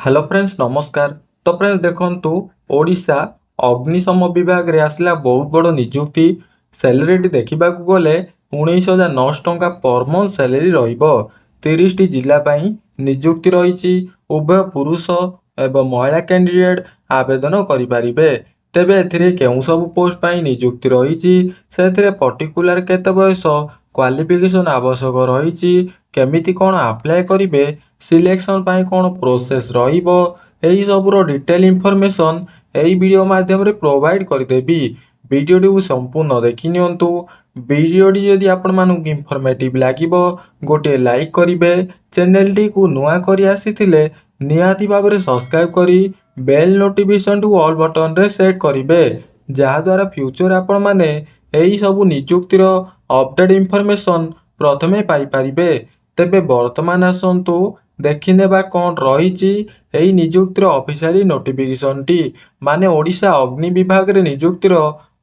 Hello friends नमस्कार। तो friends देखंतु ओडिशा अग्निशम विभाग रे आसला बहुत बड़ नियुक्ति। सैलरी देखा गले 19,900 टंका पर मंथ सैलरी रहिबो। 30 टी जिला पई नियुक्ति रही। उभय पुरुष एवं महिला कैंडिडेट आवेदन करि परिबे। तेबे एथिरे केउ सब पोस्ट पई नियुक्ति रही से पर्टिकुलर केते बयस क्वालिफिकेशन आवश्यक रही केमिति कोन अप्लाई करिवे सिलेक्शन पाई कोन प्रोसेस रहिबो एही सबरो डिटेल इन्फॉर्मेशन एही वीडियो माध्यम रे प्रोवाइड करदेबी। वीडियोटी को संपूर्ण देखि नियंतु। वीडियोटी यदि आपण मानक इन्फॉर्मेटिव लागिबो गोटे लाइक करिवे। चैनल टी को नुआ करी आसीथिले निहाती भाबरे सब्सक्राइब करी bell notification to all button रे सेट करिवे जहा द्वारा फ्यूचर आपण माने एही सब नियुक्तिर अपडेट इन्फॉर्मेशन प्रथमे पाई परिबे। तेबे वर्तमान आसंतु देखिनेबा कौन रही एही नियुक्तिर ऑफिशियली नोटिफिकेशन टी माने ओडिशा अग्नि विभाग रे नियुक्तिर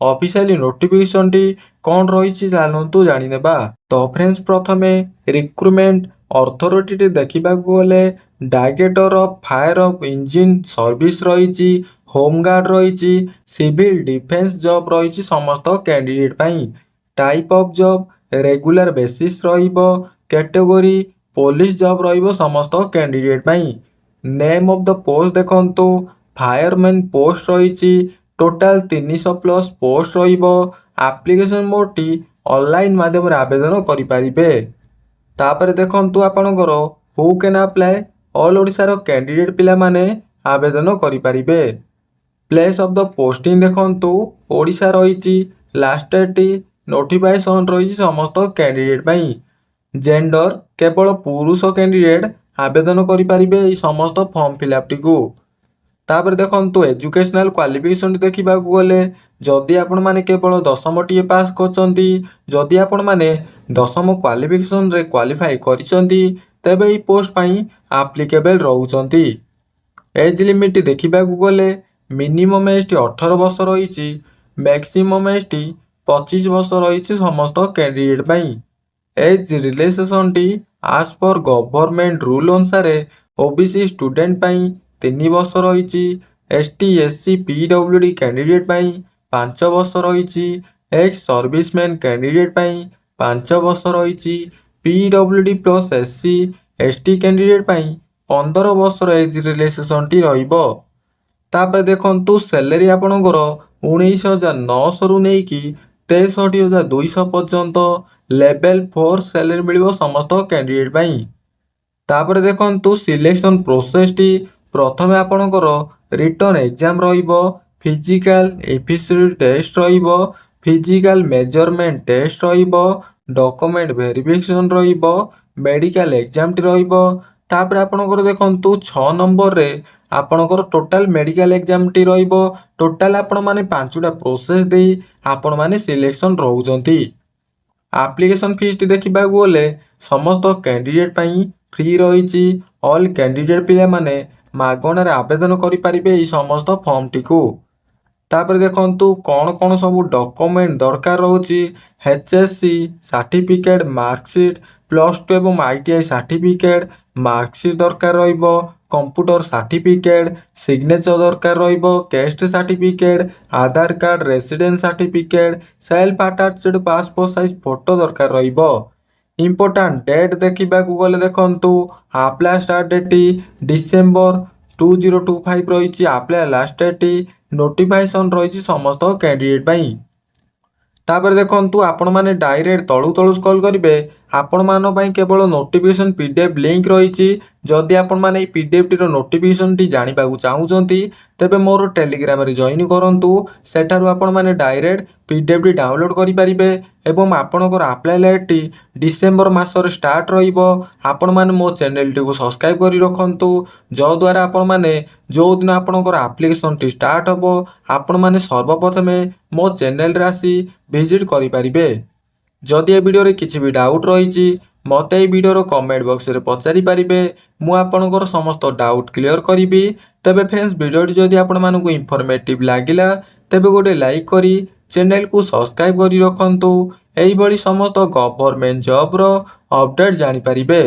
ऑफिशियली नोटिफिकेशन टी कौन रही जानतु जानिनेबा। तो फ्रेंड्स प्रथमे रिक्रुटमेंट अथॉरिटी टी देखिबा गले director of fire of engine service रही, होमगार्ड रही, सिविल डिफेंस जॉब रही समस्त कैंडिडेट पाई। Type of job regular basis रहिबो। कैटेगरी पुलिस जॉब रहिबो समस्त कैंडिडेट पाई। नेम ऑफ द पोस्ट देखंतु फायरमैन पोस्ट रही। टोटल 300 प्लस पोस्ट रहिबो। एप्लिकेशन मोड टी ऑनलाइन माध्यम रे आवेदन करि परिबे। तापर देखंतु आपनकर who can apply all Odisha रो कैंडिडेट पिला माने आवेदन करि परिबे। प्लेस ऑफ द पोस्टिंग देखंतु ओडिशा रही। लास्ट डेट टी नोटिफिकेशन रही समस्त कैंडिडेट पाई। जेंडर केवल पुरुष कैंडिडेट आवेदन करि परिबे ई समस्त फॉर्म फिलअप टी को। तापर देखंतु एजुकेशनल क्वालिफिकेशन देखिबा गले जदि आपण माने केवल 10म टी पास करचंती, जदि आपण माने 10म क्वालिफिकेशन रे क्वालिफाई करिसंती तेबे ई पोस्ट पाई एप्लीकेबल रहउचंती। एज लिमिट देखिबा गले मिनिमम एज टी 18 वर्ष रही, मैक्सिमम एज टी 25 वर्ष रही समस्त कैंडिडेट पाई। एज रिलैक्सेशन टी आज पर गवर्नमेंट रूल अनुसार ओबीसी स्टूडेंट पाई 3 वर्ष रही, एसटी एससी पीडब्ल्यूडी कैंडिडेट पाई 5 वर्ष रही, एक्स सर्विसमैन कैंडिडेट पाई 5 वर्ष रही, PWD plus SC ST candidate पाई 15 वर्ष एज रिलैक्सेशन टी रहिबो। तापर देखंतु सैलरी आपनकर 19,900 रु नेकी 63,200 पर्यंत लेवल 4 सैलरी मिलिबो समस्त कैंडिडेट पाई। तापर देखंतु सिलेक्शन प्रोसेस टी प्रथमे आपनकर रिटन एग्जाम रहिबो, फिजिकल एफिशिएंसी टेस्ट रहिबो, फिजिकल मेजरमेंट टेस्ट रहिबो, डॉक्यूमेंट वेरिफिकेशन रहिबो, मेडिकल एग्जाम टी रहिबो। तापर आपनकर देखंतु 6 नंबर रे आपनकर टोटल मेडिकल एग्जाम टी रहिबो। टोटल आपण माने 5टा प्रोसेस देई आपण माने सिलेक्शन रहउचंती। एप्लीकेशन फीस टी देखिबा गले समस्त कैंडिडेट पाई फ्री रही। ऑल कैंडिडेट पिला माने मागणार आवेदन करि परिबे ई समस्त फॉर्म टी को। तापर देखंतु कौन कौन सब डॉक्यूमेंट दरकार रहउची एचएससी सर्टिफिकेट, मार्कशीट, +2 एवं आईटीआई सर्टिफिकेट, मार्कशीट दरकार रहिबो, कंप्यूटर सर्टिफिकेट, सिग्नेचर दरकार रहिबो, caste certificate, Aadhaar card, residence certificate, self attached passport size photo दरकार रहिबो। इंपोर्टेंट डेट देखिबा गले देखंतु अप्लाई स्टार्ट डेट डिसेंबर 2025 रही। अप्लाई लास्ट डेट नोटिफिकेशन रही समस्त कैंडिडेट पाई। तापर देखंतु आपण माने डायरेक्ट तळु तळु स्क्रॉल करिवे आपण मान पई केवल नोटिफिकेशन पीडीएफ लिंक रही। जदि आपण माने पीडीएफ टी रो नोटिफिकेशन टी जानि बाकू चाहुचंती तेबे मोर टेलीग्राम रे जॉइन करंतु। सेठारु आपण माने डायरेक्ट पीडीएफ टी डाउनलोड करि परिबे एवं आपणकर अप्लाई डेट टी डिसेंबर मास रे स्टार्ट रहिबो। आपण माने मो चैनल टी को सब्सक्राइब करि रखंतु जो द्वारा आपण माने जो दिन आपणकर एप्लीकेशन टी स्टार्ट हबो आपण माने सर्वप्रथमे मो चैनल रे आसी विजिट करि परिबे। जदि ए वीडियो रे किछि भी डाउट रही मते ए वीडियो रो कमेंट बॉक्स रे पचारि परिबे मु आपनकर समस्त डाउट क्लियर करिबी। तबे फ्रेंड्स वीडियो जदि आपण मानकु इन्फॉर्मेटिव लागिला तेबे गोटे लाइक करी चैनल को सब्सक्राइब करि रखंतु। एही बळी समस्त गवर्नमेंट जॉब रो अपडेट जानि परिबे।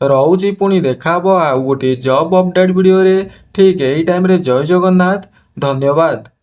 ରହୁଛି, ପୁଣି ଦେଖା ହବ ଆଉ ଗୋଟିଏ ଜବ୍ ଅପଡେଟ୍ ଭିଡ଼ିଓରେ ଠିକ୍ ଏଇ ଟାଇମ୍ରେ। ଜୟ ଜଗନ୍ନାଥ, ଧନ୍ୟବାଦ।